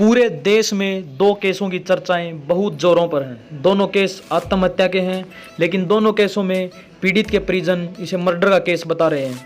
पूरे देश में दो केसों की चर्चाएं बहुत जोरों पर हैं। दोनों केस आत्महत्या के हैं, लेकिन दोनों केसों में पीड़ित के परिजन इसे मर्डर का केस बता रहे हैं।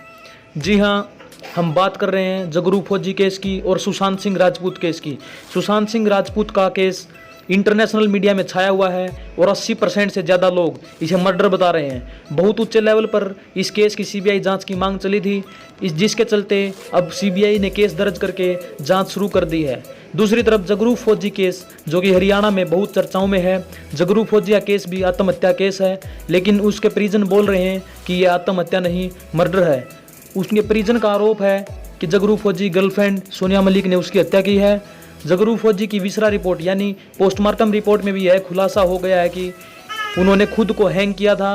जी हाँ, हम बात कर रहे हैं जगरू फौजी केस की और सुशांत सिंह राजपूत केस की। सुशांत सिंह राजपूत का केस इंटरनेशनल मीडिया में छाया हुआ है और 80% से ज़्यादा लोग इसे मर्डर बता रहे हैं। बहुत उच्च लेवल पर इस केस की सीबीआई जांच की मांग चली थी, जिसके चलते अब सीबीआई ने केस दर्ज करके जांच शुरू कर दी है। दूसरी तरफ जगरू फौजी केस, जो कि हरियाणा में बहुत चर्चाओं में है। जगरू फौजी का केस भी आत्महत्या केस है, लेकिन उसके परिजन बोल रहे हैं कि यह आत्महत्या नहीं, मर्डर है। उसके परिजन का आरोप है कि जगरू फौजी गर्लफ्रेंड सोनिया मलिक ने उसकी हत्या की है। जगरू फौजी की विसरा रिपोर्ट यानी पोस्टमार्टम रिपोर्ट में भी यह खुलासा हो गया है कि उन्होंने खुद को हैंग किया था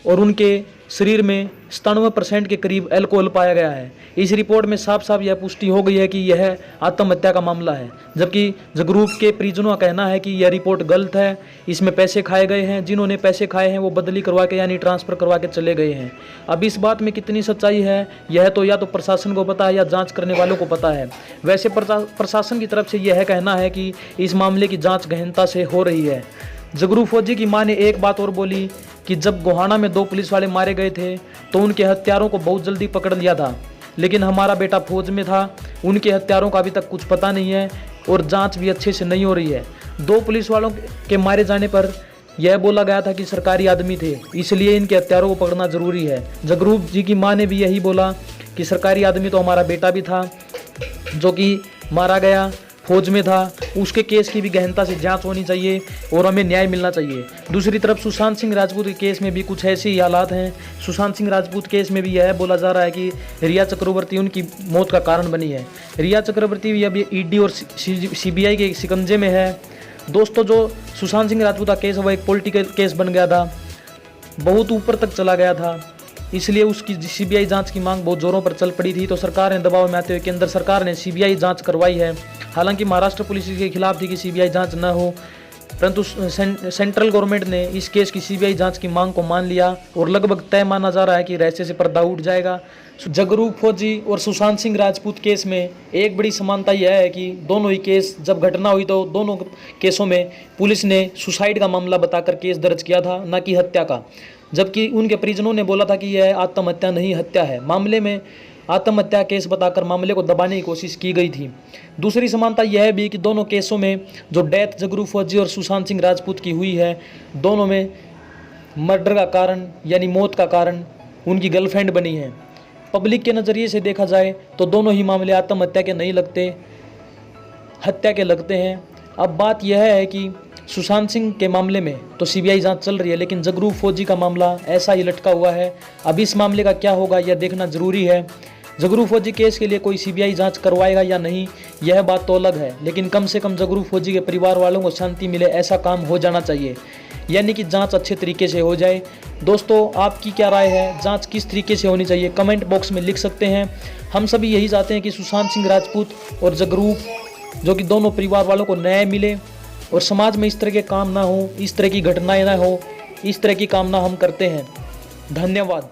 और उनके शरीर में 97% के करीब अल्कोहल पाया गया है। इस रिपोर्ट में साफ साफ यह पुष्टि हो गई है कि यह आत्महत्या का मामला है, जबकि जगरू के परिजनों का कहना है कि यह रिपोर्ट गलत है, इसमें पैसे खाए गए हैं। जिन्होंने पैसे खाए हैं वो बदली करवा के यानी ट्रांसफ़र करवा के चले गए हैं। अब इस बात में कितनी सच्चाई है यह तो या तो प्रशासन को पता है या जाँच करने वालों को पता है। वैसे प्रशासन की तरफ से यह कहना है कि इस मामले की जाँच गहनता से हो रही है। जगरू फौजी की मां ने एक बात और बोली कि जब गोहाना में 2 पुलिस वाले मारे गए थे तो उनके हत्यारों को बहुत जल्दी पकड़ लिया था, लेकिन हमारा बेटा फौज में था, उनके हत्यारों का अभी तक कुछ पता नहीं है और जांच भी अच्छे से नहीं हो रही है। 2 पुलिस वालों के मारे जाने पर यह बोला गया था कि सरकारी आदमी थे, इसलिए इनके हत्यारों को पकड़ना जरूरी है। जगरू जी की मां ने भी यही बोला कि सरकारी आदमी तो हमारा बेटा भी था जो कि मारा गया, फौज में था, उसके केस की भी गहनता से जांच होनी चाहिए और हमें न्याय मिलना चाहिए। दूसरी तरफ सुशांत सिंह राजपूत के केस में भी कुछ ऐसे ही हालात हैं। सुशांत सिंह राजपूत केस में भी यह बोला जा रहा है कि रिया चक्रवर्ती उनकी मौत का कारण बनी है। रिया चक्रवर्ती भी अभी ईडी और सीबीआई के शिकंजे में है। दोस्तों, जो सुशांत सिंह राजपूत का केस है वह एक पॉलिटिकल केस बन गया था, बहुत ऊपर तक चला गया था, इसलिए उसकी सीबीआई जांच की मांग बहुत जोरों पर चल पड़ी थी। तो सरकार ने दबाव में आते हुए केंद्र सरकार ने सीबीआई जांच करवाई है। हालांकि महाराष्ट्र पुलिस के खिलाफ थी कि सीबीआई जांच न हो, परंतु सेंट्रल गवर्नमेंट ने इस केस की सीबीआई जांच की मांग को मान लिया और लगभग तय माना जा रहा है कि रहस्य से पर्दा उठ जाएगा। जगरू फौजी और सुशांत सिंह राजपूत केस में एक बड़ी समानता यह है कि दोनों ही केस जब घटना हुई तो दोनों केसों में पुलिस ने सुसाइड का मामला बताकर केस दर्ज किया था, न कि हत्या का, जबकि उनके परिजनों ने बोला था कि यह आत्महत्या नहीं हत्या है। मामले में आत्महत्या केस बताकर मामले को दबाने की कोशिश की गई थी। दूसरी समानता यह भी कि दोनों केसों में जो डेथ जगरू फौजी और सुशांत सिंह राजपूत की हुई है, दोनों में मर्डर का कारण यानी मौत का कारण उनकी गर्लफ्रेंड बनी है। पब्लिक के नज़रिए से देखा जाए तो दोनों ही मामले आत्महत्या के नहीं लगते, हत्या के लगते हैं। अब बात यह है कि सुशांत सिंह के मामले में तो सीबीआई जांच चल रही है, लेकिन जगरू फौजी का मामला ऐसा ही लटका हुआ है। अब इस मामले का क्या होगा यह देखना जरूरी है। जगरू फौजी केस के लिए कोई सीबीआई जांच करवाएगा या नहीं यह बात तो अलग है, लेकिन कम से कम जगरू फौजी के परिवार वालों को शांति मिले ऐसा काम हो जाना चाहिए, यानी कि जांच अच्छे तरीके से हो जाए। दोस्तों, आपकी क्या राय है? जांच किस तरीके से होनी चाहिए कमेंट बॉक्स में लिख सकते हैं। हम सभी यही चाहते हैं कि सुशांत सिंह राजपूत और जगरू, जो कि दोनों परिवार वालों को न्याय मिले और समाज में इस तरह के काम ना हो, इस तरह की घटनाएं ना हो, इस तरह की कामना हम करते हैं। धन्यवाद।